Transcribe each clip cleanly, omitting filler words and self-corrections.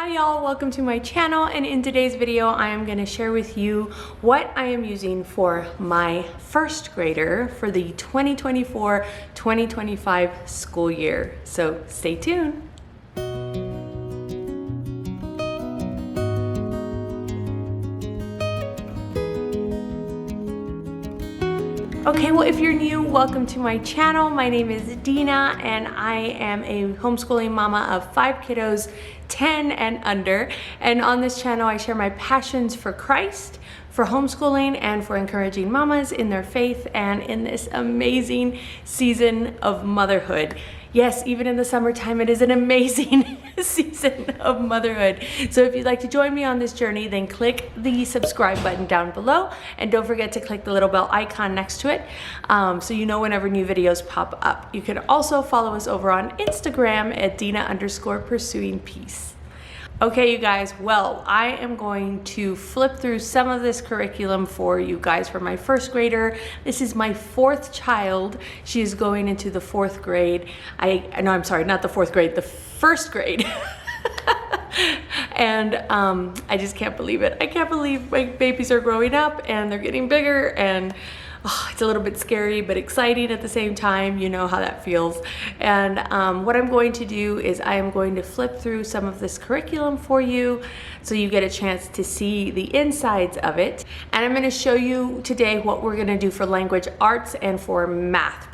Hi y'all, welcome to my channel, and in today's video I am going to share with you what I am using for my first grader for the 2024-2025 school year. So stay tuned. Okay, well, if you're new, welcome to my channel. My name is Dina, and I am a homeschooling mama of 5 kiddos, 10 and under. And on this channel, I share my passions for Christ, for homeschooling, and for encouraging mamas in their faith and in this amazing season of motherhood. Yes, even in the summertime, it is an amazing season of motherhood. So if you'd like to join me on this journey, then click the subscribe button down below, and don't forget to click the little bell icon next to it so you know whenever new videos pop up. You can also follow us over on Instagram at Dina_pursuing_peace. Okay, you guys, well, I am going to flip through some of this curriculum for you guys for my first grader. This is my 4th child. She is going into the 4th grade. I'm sorry, not the 4th grade, the 1st grade. And I just can't believe it. I can't believe my babies are growing up and they're getting bigger, and it's a little bit scary but exciting at the same time. You know how that feels. And what I'm going to do is I am going to flip through some of this curriculum for you so you get a chance to see the insides of it. And I'm going to show you today what we're going to do for language arts and for math,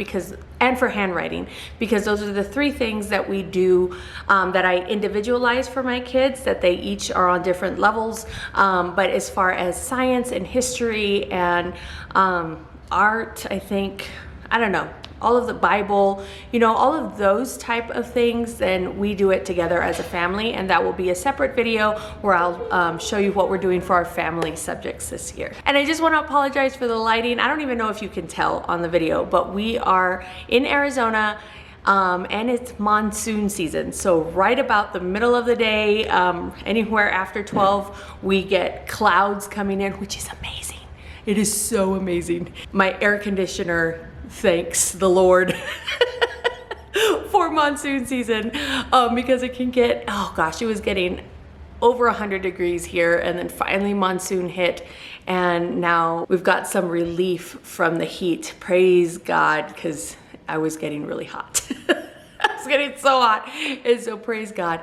and for handwriting, because those are the 3 things that we do that I individualize for my kids, that they each are on different levels. But as far as science and history and art, I think, I don't know, all of the Bible, you know, all of those type of things, then we do it together as a family, and that will be a separate video where I'll show you what we're doing for our family subjects this year. And I just want to apologize for the lighting. I don't even know if you can tell on the video, but we are in Arizona, and it's monsoon season. So right about the middle of the day, anywhere after 12, we get clouds coming in, which is amazing. It is so amazing. My air conditioner thanks the Lord for monsoon season, because it can get, oh gosh, it was getting over 100 degrees here, and then finally monsoon hit, and now we've got some relief from the heat. Praise God, because I was getting really hot. I was getting so hot, and so praise God.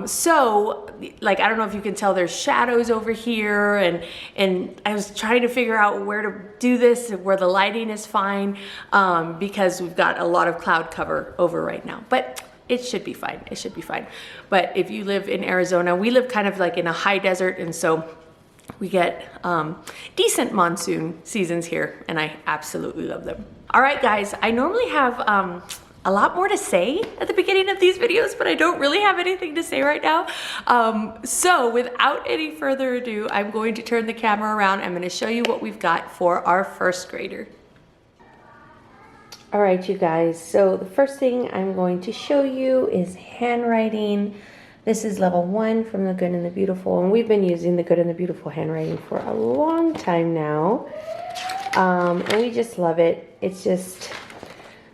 So, like, I don't know if you can tell, there's shadows over here, and I was trying to figure out where to do this, where the lighting is fine, because we've got a lot of cloud cover over right now. But it should be fine. It should be fine. But if you live in Arizona, we live kind of like in a high desert, and so we get decent monsoon seasons here, and I absolutely love them. All right, guys, I normally have a lot more to say at the beginning of these videos, but I don't really have anything to say right now. So without any further ado, I'm going to turn the camera around. I'm going to show you what we've got for our first grader. All right, you guys, so the first thing I'm going to show you is handwriting. This is level 1 from the Good and the Beautiful, and we've been using the Good and the Beautiful handwriting for a long time now, and we just love it. It's just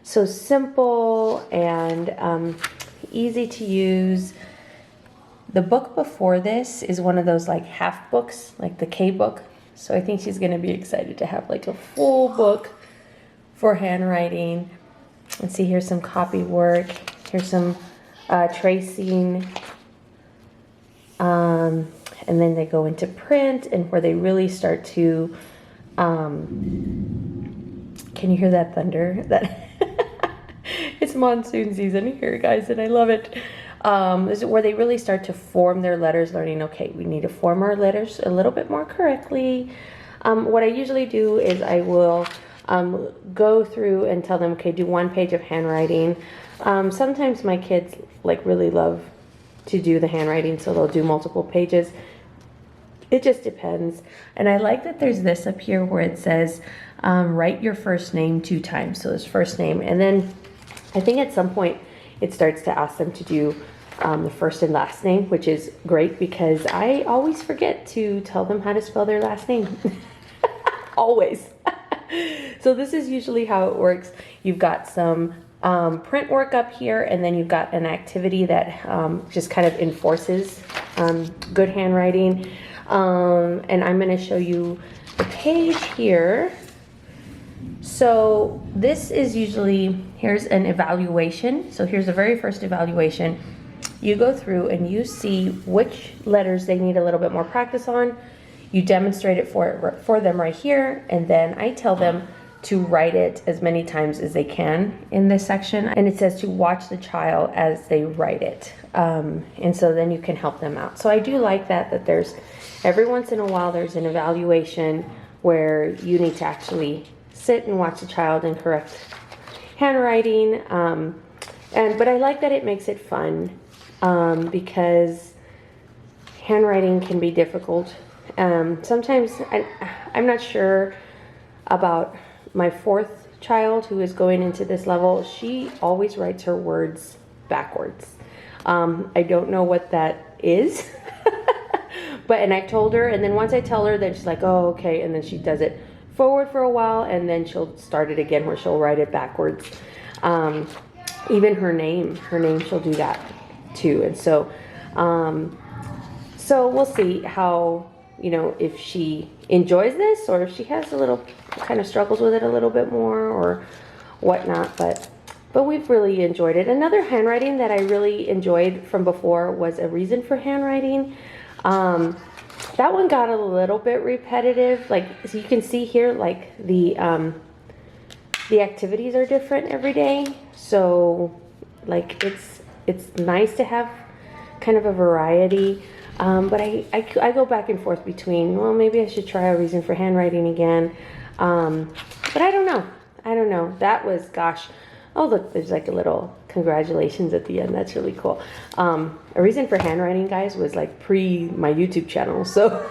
so simple and easy to use. The book before this is one of those like half books, like the K book, so I think she's going to be excited to have like a full book for handwriting. Let's see, here's some copy work, here's some tracing, and then they go into print, and where they really start to can you hear that thunder? That it's monsoon season here, guys, and I love it. This is where they really start to form their letters, learning, okay, we need to form our letters a little bit more correctly. What I usually do is I will go through and tell them, okay, do 1 page of handwriting. Sometimes my kids like really love to do the handwriting, so they'll do multiple pages. It just depends. And I like that there's this up here where it says write your first name 2 times. So there's first name, and then I think at some point it starts to ask them to do the first and last name, which is great because I always forget to tell them how to spell their last name. Always. So this is usually how it works. You've got some print work up here, and then you've got an activity that just kind of enforces good handwriting. And I'm going to show you the page here. So this is usually, here's an evaluation. So here's the very first evaluation. You go through and you see which letters they need a little bit more practice on. You demonstrate it for them right here, and then I tell them to write it as many times as they can in this section. And it says to watch the child as they write it. And so then you can help them out. So I do like that there's, every once in a while, there's an evaluation where you need to actually sit and watch the child and correct handwriting. But I like that it makes it fun, because handwriting can be difficult. Sometimes I'm not sure about my fourth child who is going into this level. She always writes her words backwards. I don't know what that is. And I told her, and then once I tell her, then she's like, oh, okay. And then she does it forward for a while, and then she'll start it again where she'll write it backwards. Even her name she'll do that too. And so, so we'll see how, if she enjoys this or if she has a little kind of struggles with it a little bit more or whatnot. But we've really enjoyed it. Another handwriting that I really enjoyed from before was a reason for handwriting. That one got a little bit repetitive. So you can see here, the activities are different every day. So it's nice to have kind of a variety. But I go back and forth between, well, maybe I should try a reason for handwriting again. But I don't know. That was, gosh. Oh, look, there's like a little congratulations at the end. That's really cool. A reason for handwriting, guys, was pre my YouTube channel. So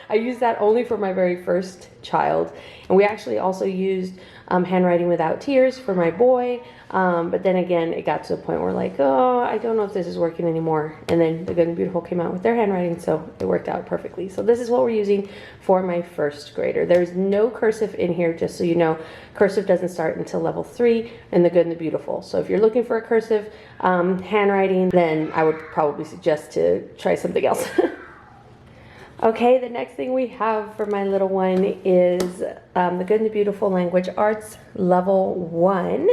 I used that only for my very first child. And we actually also used handwriting without tears for my boy. But then again, it got to a point where oh, I don't know if this is working anymore. And then The Good and Beautiful came out with their handwriting, so it worked out perfectly. So this is what we're using for my first grader. There's no cursive in here, just so you know. Cursive doesn't start until level 3 in The Good and the Beautiful. So if you're looking for a cursive handwriting, then I would probably suggest to try something else. Okay, the next thing we have for my little one is The Good and the Beautiful Language Arts Level 1.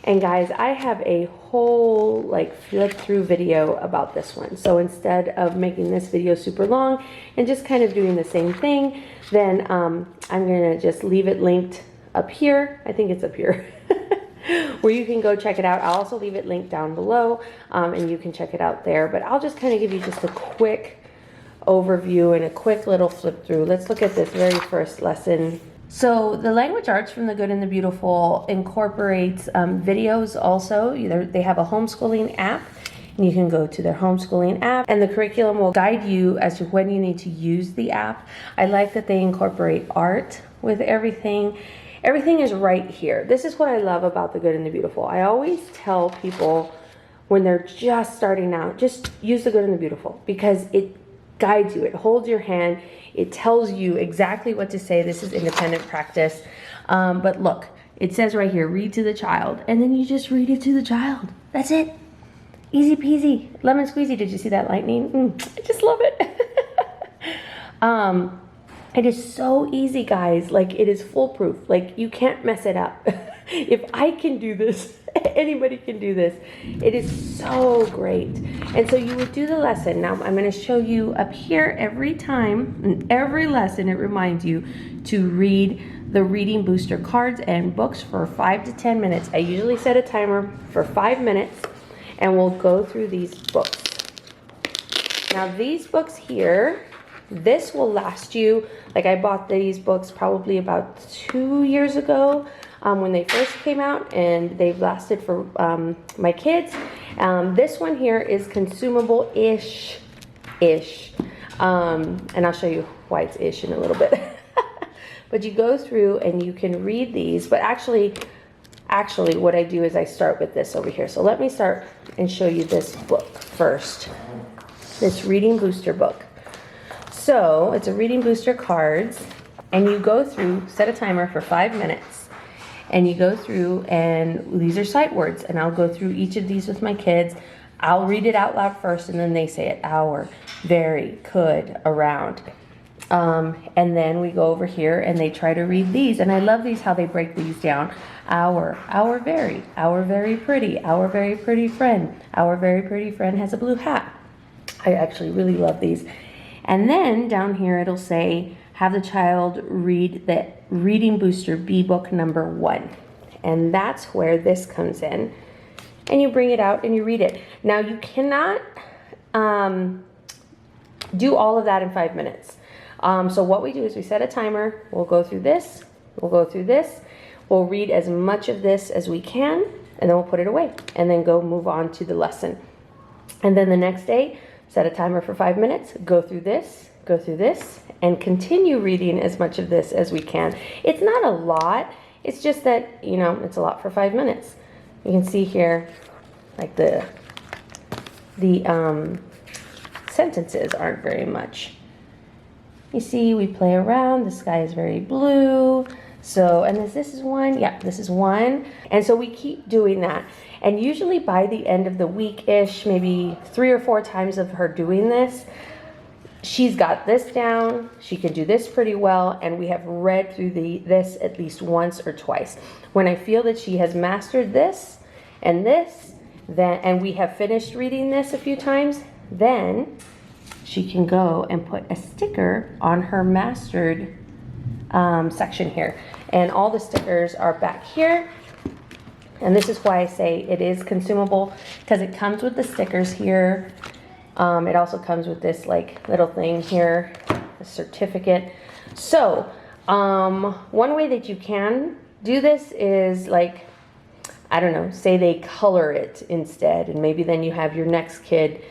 And guys, I have a whole flip through video about this one. So instead of making this video super long and just kind of doing the same thing, then I'm gonna just leave it linked up here. I think it's up here. Where you can go check it out. I'll also leave it linked down below, and you can check it out there. But I'll just kind of give you just a quick overview and a quick little flip through. Let's look at this very first lesson. So the language arts from The Good and the Beautiful incorporates videos also. They have a homeschooling app, and you can go to their homeschooling app, and the curriculum will guide you as to when you need to use the app. I like that they incorporate art with everything. Everything is right here. This is what I love about The Good and the Beautiful. I always tell people when they're just starting out, just use The Good and the Beautiful, because it guides you. It holds your hand. It tells you exactly what to say. This is independent practice. But look, it says right here, read to the child. And then you just read it to the child. That's it. Easy peasy. Lemon squeezy. Did you see that lightning? I just love it. It is so easy, guys. It is foolproof. You can't mess it up. If I can do this, anybody can do this. It is so great. And so you would do the lesson. Now I'm going to show you up here every time, in every lesson, it reminds you to read the reading booster cards and books for 5 to 10 minutes. I usually set a timer for 5 minutes, and we'll go through these books. Now these books here, this will last you, I bought these books probably about 2 years ago when they first came out, and they've lasted for my kids. This one here is consumable-ish. And I'll show you why it's ish in a little bit. But you go through and you can read these, but actually what I do is I start with this over here. So let me start and show you this book first. This reading booster book. So it's a reading booster cards, and you go through, set a timer for 5 minutes, and you go through, and these are sight words, and I'll go through each of these with my kids. I'll read it out loud first, and then they say it. Hour, very, could, around. And then we go over here and they try to read these. And I love these, how they break these down. Our very pretty, our very pretty friend. Our very pretty friend has a blue hat. I actually really love these. And then down here it'll say, have the child read the Reading Booster B book number 1. And that's where this comes in. And you bring it out and you read it. Now you cannot do all of that in 5 minutes. So what we do is we set a timer. We'll go through this. We'll go through this. We'll read as much of this as we can, and then we'll put it away, and then go move on to the lesson. And then the next day, set a timer for 5 minutes, go through this, and continue reading as much of this as we can. It's not a lot. It's just that, you know, it's a lot for 5 minutes. You can see here, like the sentences aren't very much. You see, we play around. The sky is very blue. So, and this is one. Yeah, this is one. And so we keep doing that. And usually by the end of the week-ish, maybe 3 or 4 times of her doing this, she's got this down. She can do this pretty well. And we have read through this at least once or twice. When I feel that she has mastered this, then, and we have finished reading this a few times, then she can go and put a sticker on her mastered section here. And all the stickers are back here. And this is why I say it is consumable, because it comes with the stickers here. It also comes with this like little thing here, a certificate. So one way that you can do this is, like, I don't know, say they color it instead, and maybe then you have your next kid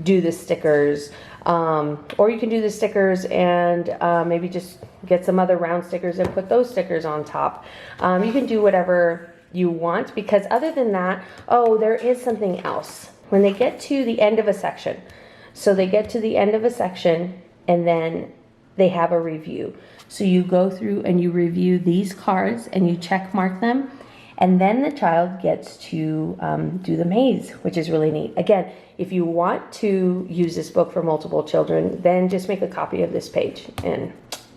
do the stickers. Or you can do the stickers and maybe just get some other round stickers and put those stickers on top. You can do whatever you want, because other than that, oh, there is something else. When they get to the end of a section, so they get to the end of a section and then they have a review. So you go through and you review these cards and you check mark them. And then the child gets to do the maze, which is really neat. Again, if you want to use this book for multiple children, then just make a copy of this page and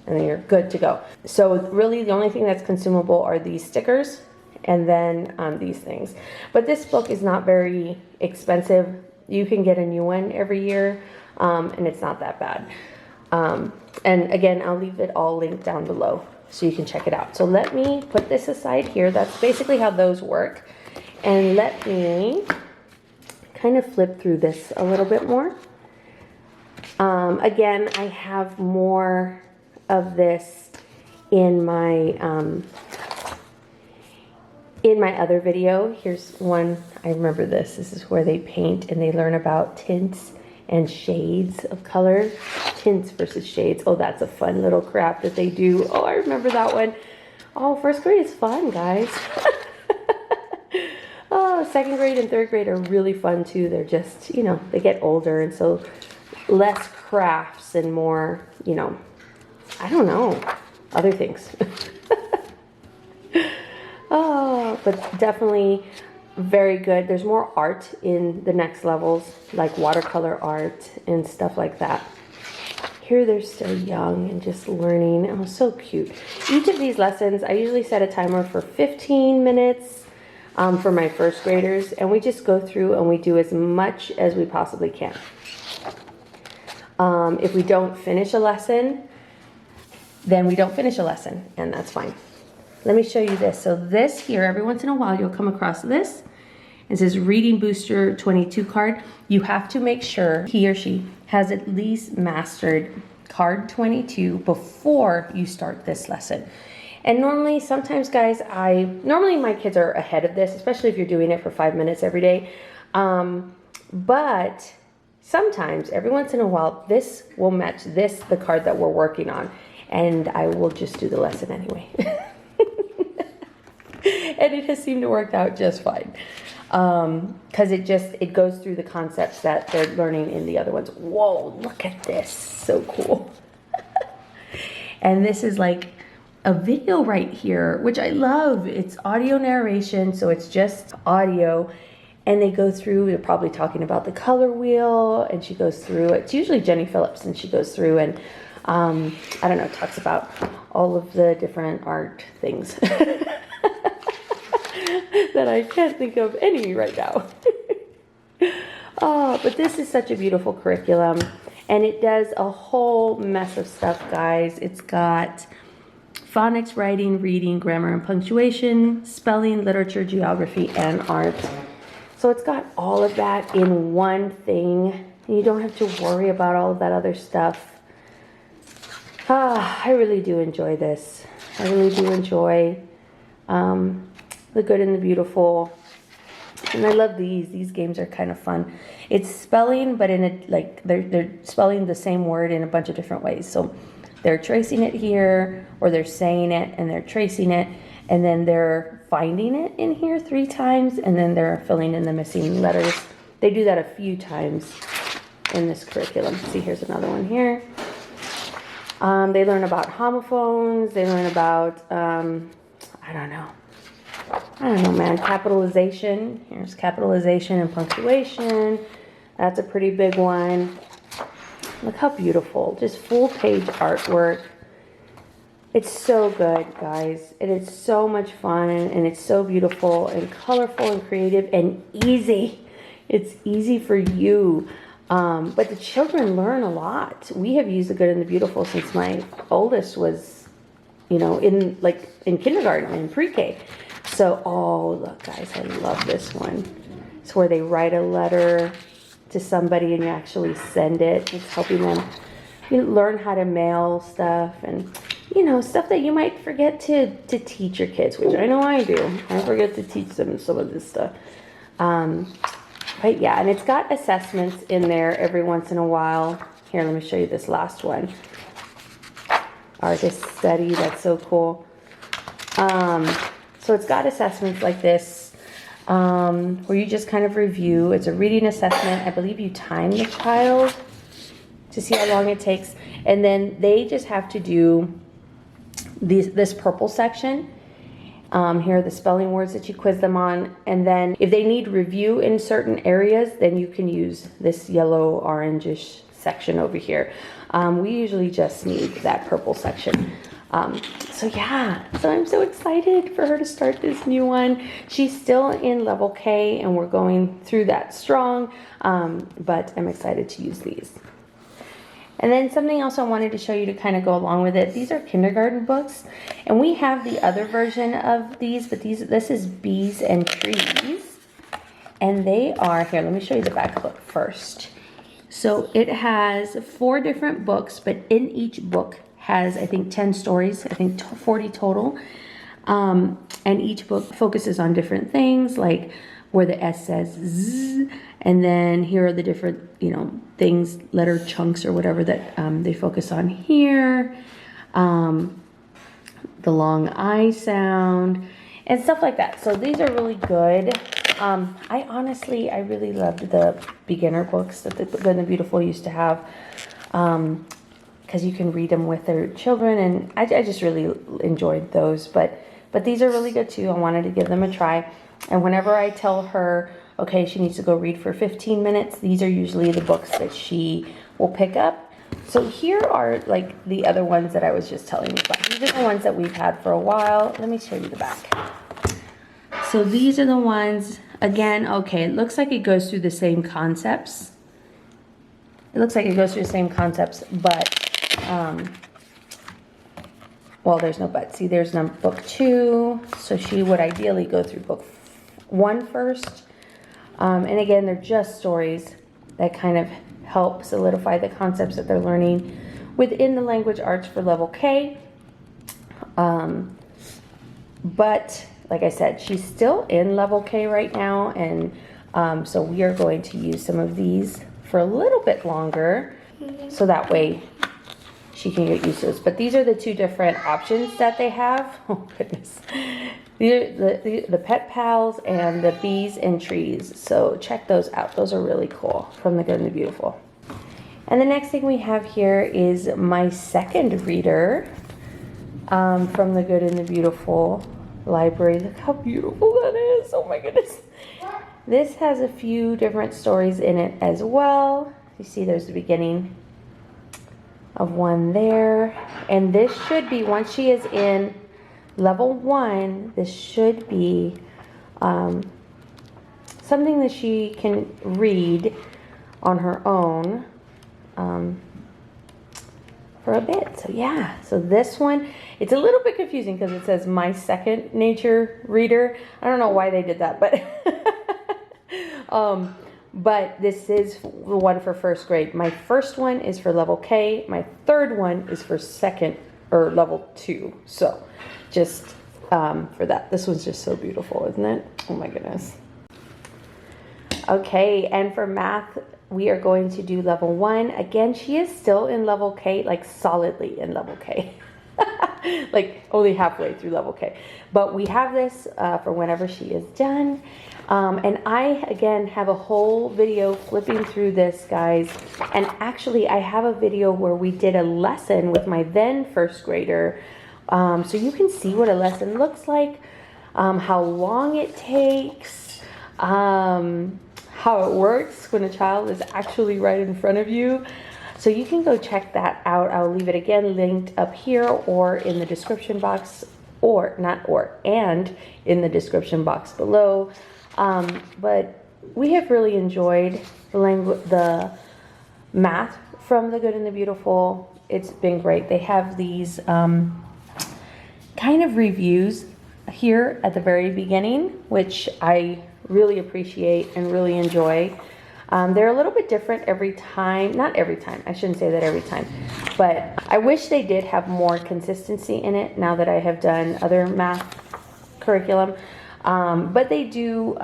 then you're good to go. So really the only thing that's consumable are these stickers and then these things. But this book is not very expensive. You can get a new one every year, and it's not that bad. And again, I'll leave it all linked down below so you can check it out. So let me put this aside here. That's basically how those work. And let me kind of flip through this a little bit more. Again, I have more of this in my other video. Here's one. I remember this. This is where they paint and they learn about tints and shades of color. Tints versus shades. Oh, that's a fun little craft that they do. Oh, I remember that one. Oh, first grade is fun, guys. Oh, second grade and third grade are really fun too. They're just, you know, they get older, and so less crafts and more, you know, I don't know, other things. Oh, but definitely very good. There's more art in the next levels, like watercolor art and stuff like that. Here they're still young and just learning. Oh, so cute. Each of these lessons, I usually set a timer for 15 minutes for my first graders, and we just go through and we do as much as we possibly can. If we don't finish a lesson, then we don't finish a lesson, and that's fine. Let me show you this. So this here, every once in a while, you'll come across this. It says Reading Booster 22 card. You have to make sure he or she has at least mastered card 22 before you start this lesson. And normally, sometimes guys, normally my kids are ahead of this, especially if you're doing it for 5 minutes every day. But sometimes, every once in a while, this will match the card that we're working on. And I will just do the lesson anyway. And it has seemed to work out just fine. Because it goes through the concepts that they're learning in the other ones. Whoa, look at this. So cool. And this is like a video right here, which I love. It's audio narration, so it's just audio. and they go through, they're probably talking about the color wheel, and she goes through, it's usually Jenny Phillips, and she goes through and, I don't know, talks about all of the different art things that I can't think of any right now. Oh, but this is such a beautiful curriculum, and it does a whole mess of stuff, guys. It's got phonics, writing, reading, grammar and punctuation, spelling, literature, geography, and art. So it's got all of that in one thing. You don't have to worry about all of that other stuff. I really do enjoy this. I really do enjoy the good and the beautiful. And I love these. These games are kind of fun. It's spelling, but in a, like, they're spelling the same word in a bunch of different ways. So they're tracing it here, or they're saying it and they're tracing it, and then they're finding it in here 3 times, and then they're filling in the missing letters. They do that a few times in this curriculum. See, here's another one here. They learn about homophones. They learn about, I don't know, man, capitalization. Here's capitalization and punctuation. That's a pretty big one. Look how beautiful. Just full page artwork. It's so good, guys. And it's so much fun, and it's so beautiful and colorful and creative and easy. It's easy for you. But the children learn a lot. We have used the good and the beautiful since my oldest was, you know, in kindergarten and pre-K. So, oh, look, guys, I love this one. It's where they write a letter to somebody and you actually send it. It's helping them learn how to mail stuff and, you know, stuff that you might forget to teach your kids, which I know I do. I forget to teach them some of this stuff. But yeah, and it's got assessments in there every once in a while. Here, let me show you this last one. Artist study, that's so cool. So it's got assessments like this, where you just kind of review. It's a reading assessment. I believe you time the child to see how long it takes. And then they just have to do this purple section. Here are the spelling words that you quiz them on. And then if they need review in certain areas, then you can use this yellow orangish section over here. We usually just need that purple section. So yeah, so I'm so excited for her to start this new one. She's still in level K and we're going through that strong, but I'm excited to use these. And then something else I wanted to show you to kind of go along with it. These are kindergarten books, and we have the other version of these, but this is Bees and Trees. And they are, here, let me show you the back book first. So it has 4 different books, but in each book has, I think, 10 stories, I think 40 total. And each book focuses on different things, like where the S says Z, and then here are the different, you know, things, letter chunks or whatever that they focus on here. The long I sound and stuff like that. So these are really good. I really loved the beginner books that the Good and the Beautiful used to have, because you can read them with their children, and I just really enjoyed those. But these are really good too. I wanted to give them a try. And whenever I tell her, okay, she needs to go read for 15 minutes, these are usually the books that she will pick up. So here are like the other ones that I was just telling you about. These are the ones that we've had for a while. Let me show you the back. So these are the ones, again, okay, it looks like it goes through the same concepts. But, well, there's no but. See, there's book 2. So she would ideally go through book 1 first. And again, they're just stories that kind of help solidify the concepts that they're learning within the language arts for level K. But like I said, she's still in level K right now. And so we are going to use some of these for a little bit longer. So that way she can get used to this. But these are the 2 different options that they have. Oh, goodness. The Pet Pals and the Bees and Trees. So check those out. Those are really cool from the Good and the Beautiful. And the next thing we have here is my second reader from the Good and the Beautiful library. Look how beautiful that is. Oh, my goodness. This has a few different stories in it as well. You see there's the beginning of one there. And this should be, once she is in level 1, this should be something that she can read on her own for a bit. So yeah, so this one, it's a little bit confusing because it says my second nature reader. I don't know why they did that, but this is the one for first grade. My first one is for level K. My third one is for second or level 2. So just for that. This one's just so beautiful, isn't it? Oh my goodness. Okay, and for math, we are going to do level 1. Again, she is still in level K, like solidly in level K. Like only halfway through level K. But we have this for whenever she is done. And I, again, have a whole video flipping through this, guys. And actually, I have a video where we did a lesson with my then first grader. So you can see what a lesson looks like, how long it takes, how it works when a child is actually right in front of you. So you can go check that out. I'll leave it again linked up here or in the description box, and in the description box below. But we have really enjoyed the math from The Good and the Beautiful. It's been great. They have these kind of reviews here at the very beginning, which I really appreciate and really enjoy. They're a little bit different every time. Not every time. I shouldn't say that every time. But I wish they did have more consistency in it now that I have done other math curriculum. But they do,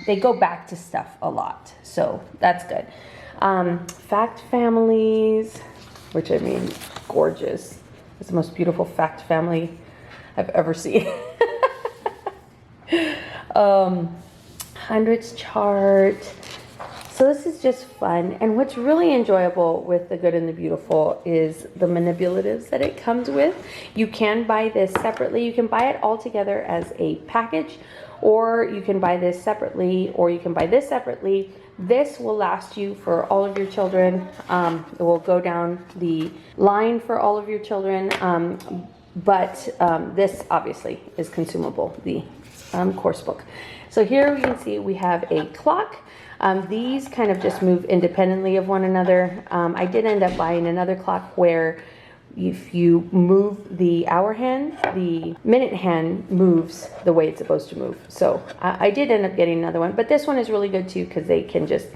they go back to stuff a lot. So that's good. Fact families, which I mean, gorgeous. It's the most beautiful fact family I've ever seen. Hundreds chart. So this is just fun. And what's really enjoyable with The Good and the Beautiful is the manipulatives that it comes with. You can buy this separately. You can buy it all together as a package, or you can buy this separately, or you can buy this separately. This will last you for all of your children. It will go down the line for all of your children. But this obviously is consumable, the course book. So here we can see we have a clock. These kind of just move independently of one another. I did end up buying another clock where if you move the hour hand, the minute hand moves the way it's supposed to move. So I did end up getting another one, but this one is really good too because they can just,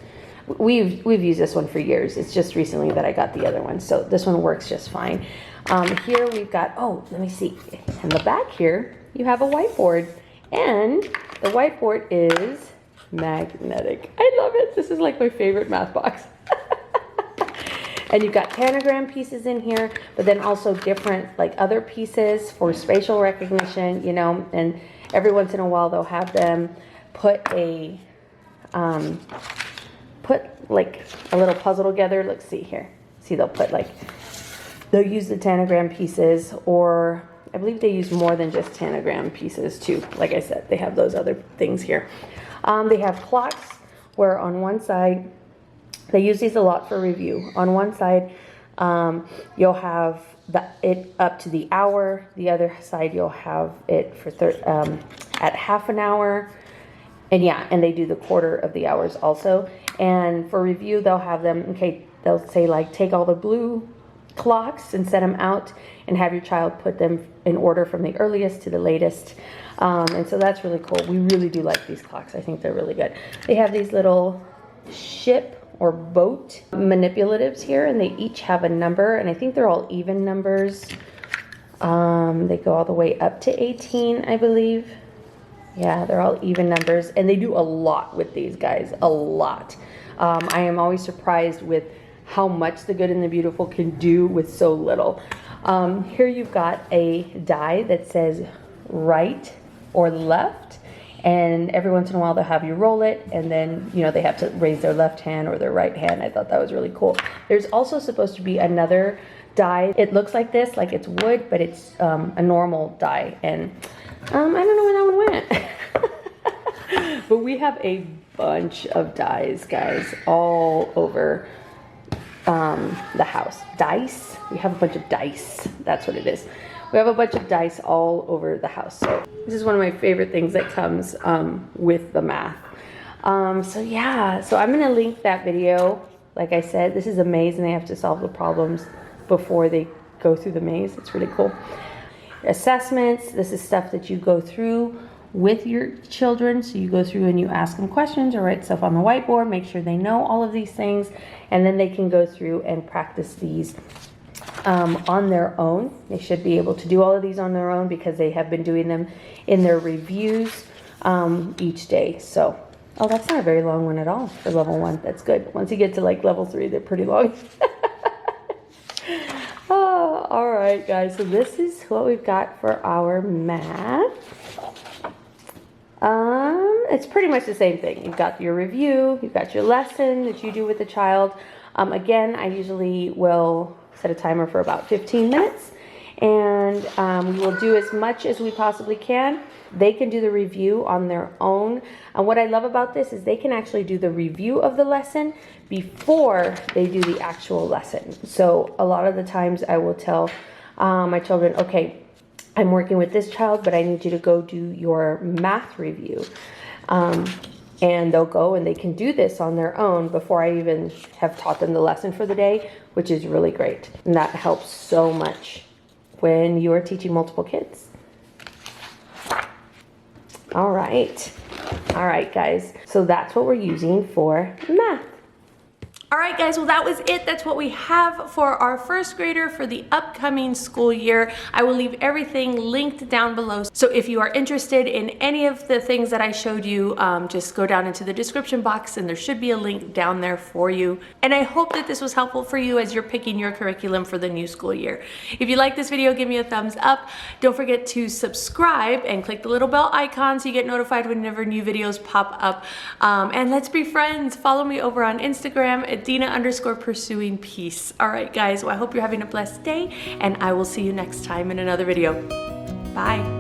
we've used this one for years. It's just recently that I got the other one. So this one works just fine. Here we've got, oh, let me see. In the back here, you have a whiteboard, and the whiteboard is magnetic. I love it. This is like my favorite math box. And you've got pentagram pieces in here, but then also different like other pieces for spatial recognition, you know, and every once in a while they'll have them put a like a little puzzle together. Let's see here. See, they'll use the tanagram pieces, or I believe they use more than just tanagram pieces too. Like I said, they have those other things here. They have clocks where on one side, they use these a lot for review. On one side, you'll have it up to the hour. The other side, you'll have it for at half an hour. And yeah, and they do the quarter of the hours also. And for review, they'll have them, okay, they'll say like, take all the blue clocks and set them out and have your child put them in order from the earliest to the latest. And so that's really cool. We really do like these clocks. I think they're really good. They have these little ship or boat manipulatives here, and they each have a number, and I think they're all even numbers. They go all the way up to 18, I believe. Yeah, they're all even numbers, and they do a lot with these guys, a lot. I am always surprised with how much The Good and the Beautiful can do with so little. Here you've got a die that says right or left, and every once in a while they'll have you roll it, and then, you know, they have to raise their left hand or their right hand. I thought that was really cool. There's also supposed to be another die. It looks like this, like it's wood, but it's a normal die, and I don't know where that one went. But we have a bunch of dies, guys, all over the house. Dice. We have a bunch of dice. That's what it is. We have a bunch of dice all over the house. So this is one of my favorite things that comes with the math. So yeah, so I'm gonna link that video. Like I said, this is a maze and they have to solve the problems before they go through the maze. It's really cool. Assessments, this is stuff that you go through with your children. So you go through and you ask them questions or write stuff on the whiteboard, make sure they know all of these things, and then they can go through and practice these on their own. They should be able to do all of these on their own because they have been doing them in their reviews each day. So, oh, that's not a very long one at all for level 1. That's good. Once you get to like level 3, they're pretty long. Oh, all right, guys. So this is what we've got for our math. It's pretty much the same thing. You've got your review, you've got your lesson that you do with the child. Again, I usually will set a timer for about 15 minutes, and we will do as much as we possibly can. They can do the review on their own. And what I love about this is they can actually do the review of the lesson before they do the actual lesson. So a lot of the times I will tell my children, okay, I'm working with this child, but I need you to go do your math review. And they'll go and they can do this on their own before I even have taught them the lesson for the day, which is really great. And that helps so much when you are teaching multiple kids. All right, guys. So that's what we're using for math. All right, guys, well, that was it. That's what we have for our first grader for the upcoming school year. I will leave everything linked down below. So if you are interested in any of the things that I showed you, just go down into the description box and there should be a link down there for you. And I hope that this was helpful for you as you're picking your curriculum for the new school year. If you like this video, give me a thumbs up. Don't forget to subscribe and click the little bell icon so you get notified whenever new videos pop up. And let's be friends. Follow me over on Instagram at Dina_pursuing peace. All right, guys, well, I hope you're having a blessed day, and I will see you next time in another video. Bye.